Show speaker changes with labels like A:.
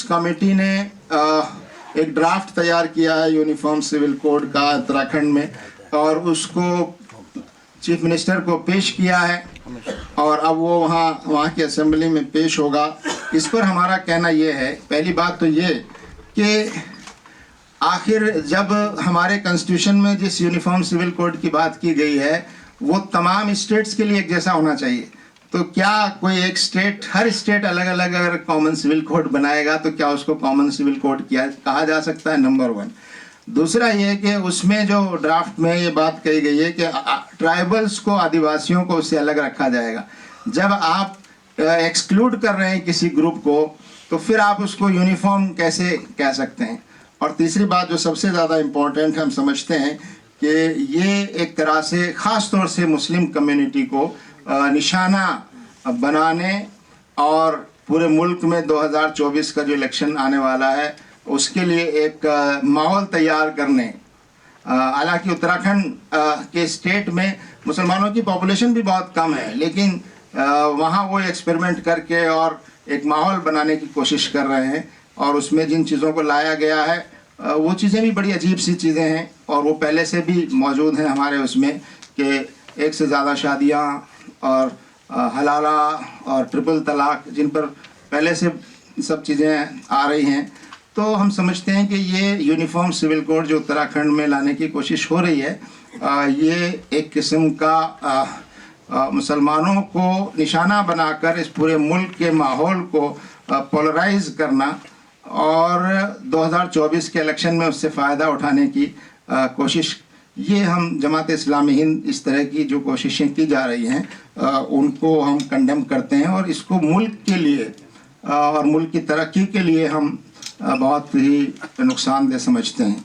A: Committee ने एक draft तैयार किया है यूनिफॉर्म सिविल कोड का उत्तराखंड में, और उसको चीफ मिनिस्टर को पेश किया है और अब वो वहाँ की असेंबली में पेश होगा। इस पर हमारा कहना ये है, पहली बात तो ये कि आखिर जब हमारे कॉन्स्टिट्यूशन में जिस यूनिफॉर्म सिविल कोड की बात की गई है वो तमाम स्टेट्स के लिए एक जैसा होना चाहिए, तो क्या कोई एक स्टेट, हर स्टेट अलग अलग अगर कॉमन सिविल कोड बनाएगा तो क्या उसको कॉमन सिविल कोड कहा जा सकता है? नंबर 1। दूसरा ये कि उसमें जो ड्राफ्ट में ये बात कही गई है कि ट्राइबल्स को, आदिवासियों को उससे अलग रखा जाएगा। जब आप एक्सक्लूड कर रहे हैं किसी ग्रुप को तो फिर आप उसको यूनिफॉर्म कैसे कह सकते हैं? और तीसरी बात जो सबसे ज़्यादा इम्पोर्टेंट हम समझते हैं कि ये एक तरह से ख़ास तौर से मुस्लिम कम्युनिटी को निशाना बनाने और पूरे मुल्क में 2024 का जो इलेक्शन आने वाला है उसके लिए एक माहौल तैयार करने, हालांकि उत्तराखंड के स्टेट में मुसलमानों की पॉपुलेशन भी बहुत कम है, लेकिन वहाँ वो एक्सपेरिमेंट करके और एक माहौल बनाने की कोशिश कर रहे हैं, और उसमें जिन चीज़ों को लाया गया है वो चीज़ें भी बड़ी अजीब सी चीज़ें हैं, और वो पहले से भी मौजूद हैं हमारे उसमें कि एक से ज़्यादा शादियाँ और हलाला और ट्रिपल तलाक, जिन पर पहले से सब चीज़ें आ रही हैं। तो हम समझते हैं कि ये यूनिफॉर्म सिविल कोड जो उत्तराखंड में लाने की कोशिश हो रही है, ये एक किस्म का मुसलमानों को निशाना बनाकर इस पूरे मुल्क के माहौल को पोलराइज करना और 2024 के इलेक्शन में उससे फ़ायदा उठाने की कोशिश, ये हम जमात इस्लामी हिंद इस तरह की जो कोशिशें की जा रही हैं उनको हम कंडेम करते हैं, और इसको मुल्क के लिए और मुल्क की तरक्की के लिए हम बहुत ही नुकसानदेह समझते हैं।